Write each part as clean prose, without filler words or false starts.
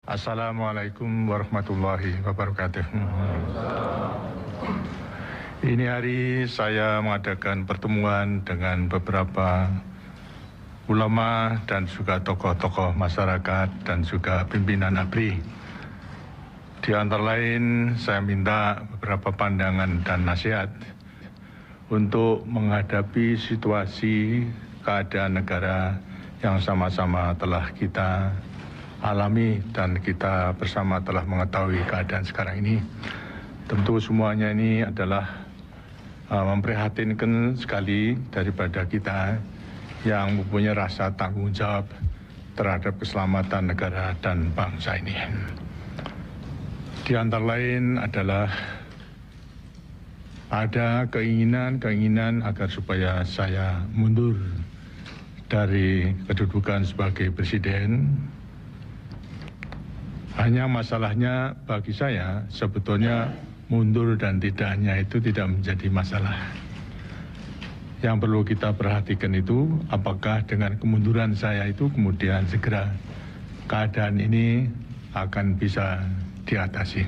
Assalamualaikum warahmatullahi wabarakatuh. Ini hari saya mengadakan pertemuan dengan beberapa ulama dan juga tokoh-tokoh masyarakat dan juga pimpinan ABRI. Di antara lain saya minta beberapa pandangan dan nasihat untuk menghadapi situasi keadaan negara yang sama-sama telah kita alami dan kita bersama telah mengetahui keadaan sekarang ini. Tentu semuanya ini adalah memprihatinkan sekali daripada kita yang mempunyai rasa tanggung jawab terhadap keselamatan negara dan bangsa ini. Di antara lain adalah ada keinginan agar supaya saya mundur dari kedudukan sebagai presiden. Hanya masalahnya bagi saya sebetulnya mundur dan tidaknya itu tidak menjadi masalah. Yang perlu kita perhatikan itu apakah dengan kemunduran saya itu kemudian segera keadaan ini akan bisa diatasi.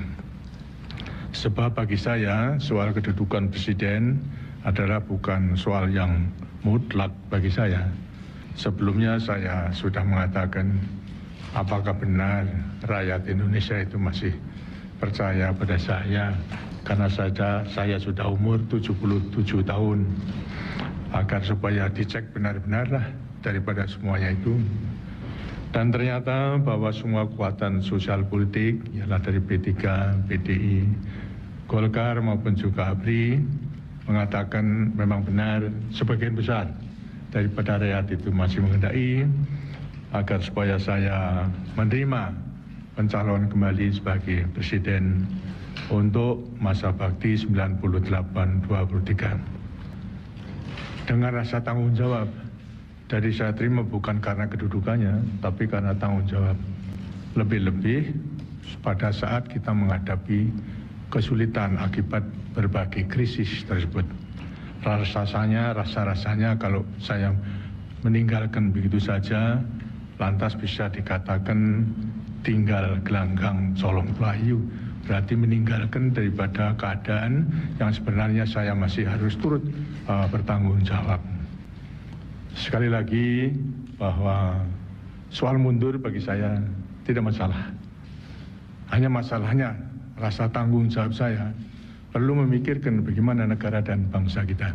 Sebab bagi saya soal kedudukan presiden adalah bukan soal yang mutlak bagi saya. Sebelumnya saya sudah mengatakan apakah benar rakyat Indonesia itu masih percaya pada saya karena saya sudah umur 77 tahun, agar supaya dicek benar-benarlah daripada semuanya itu. Dan ternyata bahwa semua kekuatan sosial politik ialah dari P3, PDI, Golkar maupun juga ABRI mengatakan memang benar sebagian besar daripada rakyat itu masih menghendaki agar supaya saya menerima pencalonan kembali sebagai presiden untuk masa bakti 98-23. Dengan rasa tanggung jawab dari saya terima bukan karena kedudukannya, tapi karena tanggung jawab. Lebih-lebih pada saat kita menghadapi kesulitan akibat berbagai krisis tersebut. Rasa-rasanya kalau saya meninggalkan begitu saja, lantas bisa dikatakan tinggal gelanggang colong pelayu, berarti meninggalkan daripada keadaan yang sebenarnya saya masih harus turut bertanggung jawab. Sekali lagi bahwa soal mundur bagi saya tidak masalah. Hanya masalahnya rasa tanggung jawab saya perlu memikirkan bagaimana negara dan bangsa kita.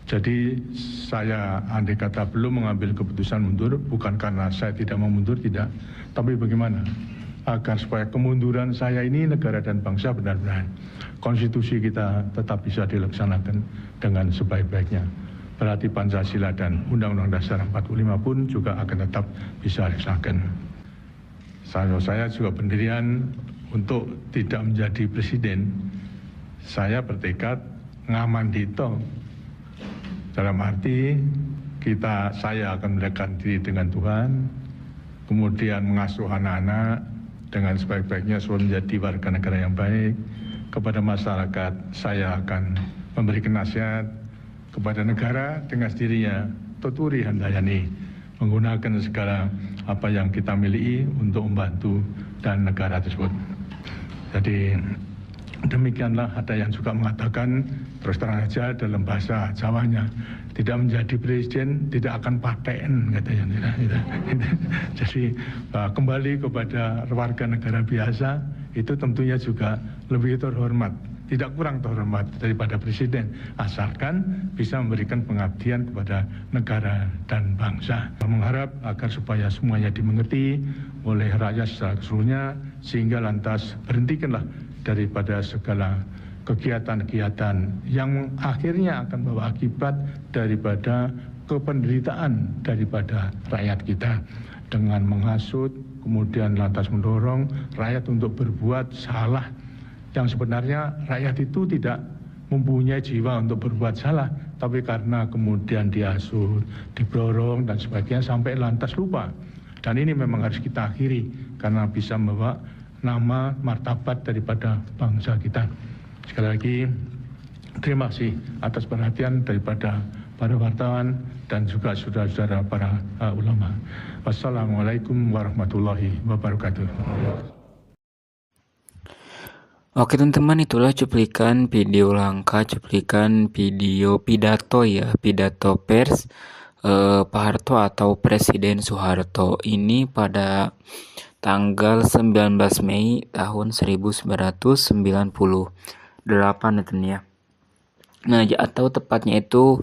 Jadi saya andai kata belum mengambil keputusan mundur bukan karena saya tidak mau mundur, tidak. Tapi bagaimana agar supaya kemunduran saya ini negara dan bangsa benar-benar konstitusi kita tetap bisa dilaksanakan dengan sebaik-baiknya. Berarti Pancasila dan Undang-Undang Dasar 45 pun juga akan tetap bisa dilaksanakan. Saya juga pendirian untuk tidak menjadi presiden. Saya bertekad ngamandito. Dalam arti saya akan mendekatkan diri dengan Tuhan, kemudian mengasuh anak-anak dengan sebaik-baiknya supaya menjadi warga negara yang baik. Kepada masyarakat saya akan memberikan nasihat, kepada negara dengan sendirinya tuturi handayani, menggunakan segala apa yang kita miliki untuk membantu dan negara tersebut. Jadi demikianlah ada yang juga mengatakan terus terang saja dalam bahasa Jawanya, tidak menjadi presiden tidak akan paten katanya. Jadi kembali kepada warga negara biasa itu tentunya juga lebih terhormat, tidak kurang terhormat daripada presiden, asalkan bisa memberikan pengabdian kepada negara dan bangsa. Mengharap agar supaya semuanya dimengerti oleh rakyat secara keseluruhannya, sehingga lantas berhentikanlah daripada segala kegiatan-kegiatan yang akhirnya akan membawa akibat daripada kependeritaan daripada rakyat kita, dengan menghasut kemudian lantas mendorong rakyat untuk berbuat salah yang sebenarnya rakyat itu tidak mempunyai jiwa untuk berbuat salah, tapi karena kemudian dihasut, didorong dan sebagainya sampai lantas lupa. Dan ini memang harus kita akhiri karena bisa membawa nama martabat daripada bangsa kita. Sekali lagi terima kasih atas perhatian daripada para wartawan, dan juga saudara-saudara para ulama. Wassalamualaikum warahmatullahi wabarakatuh. Oke teman-teman, itulah cuplikan video langka, cuplikan video pidato pidato pers Pak Harto atau Presiden Soeharto ini pada tanggal 19 Mei tahun 1998 ya. Nah, atau tepatnya itu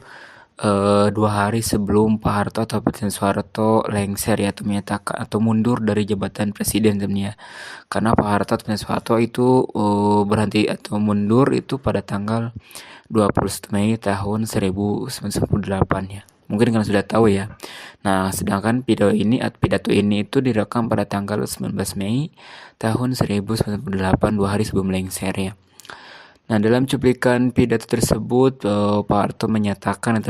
2 hari sebelum Pak Harto atau Presiden Soeharto lengser atau menyatakan atau mundur dari jabatan presiden ya. Karena Pak Harto atau Presiden Soeharto itu berhenti atau mundur itu pada tanggal 21 Mei tahun 1998 ya. Mungkin kalian sudah tahu ya. Nah, sedangkan pidato ini itu direkam pada tanggal 19 Mei tahun 1998, 2 hari sebelum lengser ya. Nah, dalam cuplikan pidato tersebut, Pak Harto menyatakan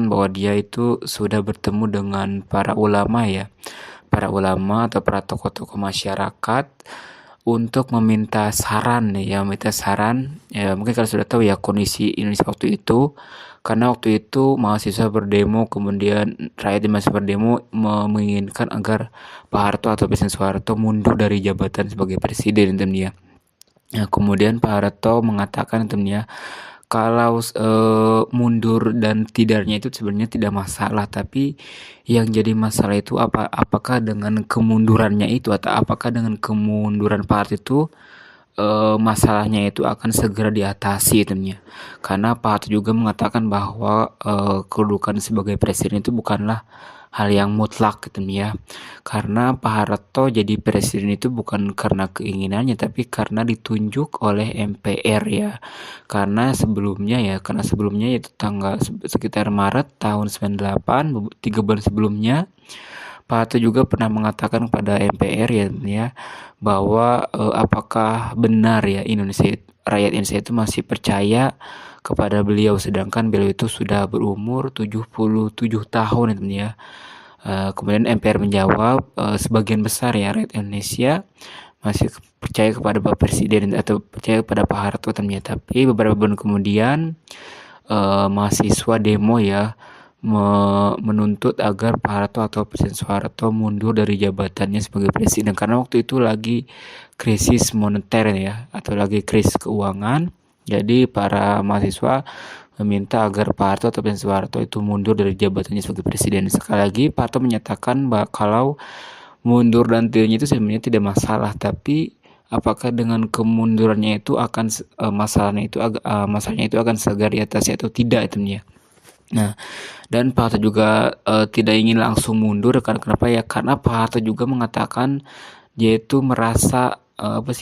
bahwa dia itu sudah bertemu dengan para ulama atau para tokoh-tokoh masyarakat untuk meminta saran ya. Mungkin kalian sudah tahu ya kondisi Indonesia waktu itu, karena waktu itu mahasiswa berdemo, kemudian rakyat di mahasiswa berdemo menginginkan agar Pak Harto atau Presiden Soeharto mundur dari jabatan sebagai presiden ya. Nah, kemudian Pak Harto mengatakan kalau mundur dan tidaknya itu sebenarnya tidak masalah, tapi yang jadi masalah itu apakah dengan kemundurannya itu atau apakah dengan kemunduran Pak Harto itu masalahnya itu akan segera diatasi karena Pak Harto juga mengatakan bahwa kedudukan sebagai presiden itu bukanlah hal yang mutlak karena Pak Harto jadi presiden itu bukan karena keinginannya tapi karena ditunjuk oleh MPR ya. Karena sebelumnya itu tanggal sekitar Maret tahun 98, 3 bulan sebelumnya Pak Harto juga pernah mengatakan kepada MPR ya bahwa apakah benar ya rakyat Indonesia itu masih percaya kepada beliau, sedangkan beliau itu sudah berumur 77 tahun ya. Kemudian MPR menjawab sebagian besar ya rakyat Indonesia masih percaya kepada Pak Presiden atau percaya kepada Pak Harto tapi beberapa bulan kemudian mahasiswa demo ya menuntut agar Pak Harto atau Presiden Soeharto mundur dari jabatannya sebagai presiden karena waktu itu lagi krisis moneter ya atau lagi krisis keuangan. Jadi para mahasiswa meminta agar Pak Harto atau Presiden Soeharto itu mundur dari jabatannya sebagai presiden. Sekali lagi Pak Harto menyatakan bahwa kalau mundur dan tidaknya itu sebenarnya tidak masalah, tapi apakah dengan kemundurannya itu akan masalahnya itu akan segera diatasi atau tidak ya. Nah, dan Pak Harto juga tidak ingin langsung mundur kenapa ya? Karena Pak Harto juga mengatakan dia itu merasa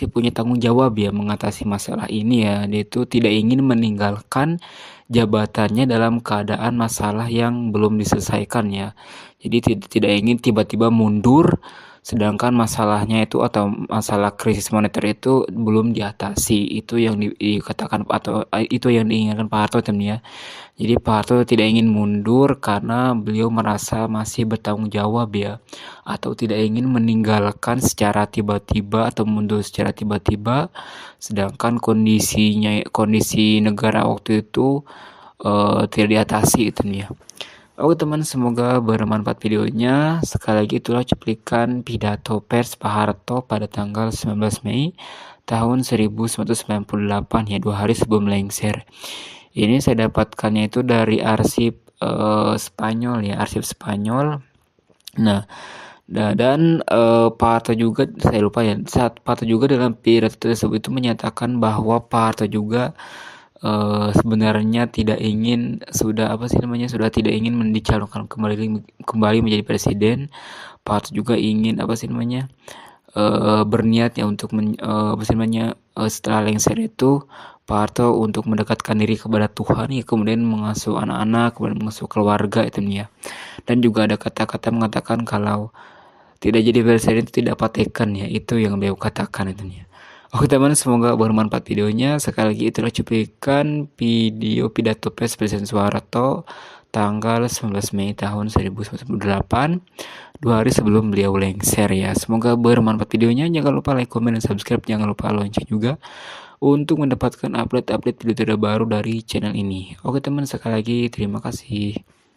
punya tanggung jawab ya mengatasi masalah ini ya. Dia itu tidak ingin meninggalkan jabatannya dalam keadaan masalah yang belum diselesaikan ya. Jadi tidak ingin tiba-tiba mundur sedangkan masalahnya itu atau masalah krisis moneter itu belum diatasi. Itu yang dikatakan atau itu yang diinginkan Pak Harto ya. Jadi Pak Harto tidak ingin mundur karena beliau merasa masih bertanggung jawab ya, atau tidak ingin meninggalkan secara tiba-tiba atau mundur secara tiba-tiba, sedangkan kondisi negara waktu itu tidak diatasi ya. Oke teman, semoga bermanfaat videonya. Sekali lagi itulah cuplikan pidato pers Pak Harto pada tanggal 19 Mei tahun 1998 ya, 2 hari sebelum lengser. Ini saya dapatkannya itu dari arsip Spanyol ya, arsip Spanyol. Nah, dan Pak Harto juga saya lupa ya, saat Pak Harto juga dalam pidato tersebut itu menyatakan bahwa Pak Harto juga sebenarnya sudah tidak ingin dicalonkan kembali menjadi presiden. Pak Harto juga ingin berniat ya untuk setelah lengser itu Pak Harto untuk mendekatkan diri kepada Tuhan ya, kemudian mengasuh anak-anak, kemudian mengasuh keluarga ya. Dan juga ada kata-kata mengatakan kalau tidak jadi presiden itu tidak patekan ya, itu yang beliau katakan ya. Oke teman, semoga bermanfaat videonya. Sekali lagi itulah cuplikan video pidato pers Presiden Soeharto tanggal 19 Mei tahun 1998, 2 hari sebelum beliau lengser ya. Semoga bermanfaat videonya. Jangan lupa like, komen, dan subscribe. Jangan lupa lonceng juga untuk mendapatkan update-update video terbaru dari channel ini. Oke teman, sekali lagi terima kasih.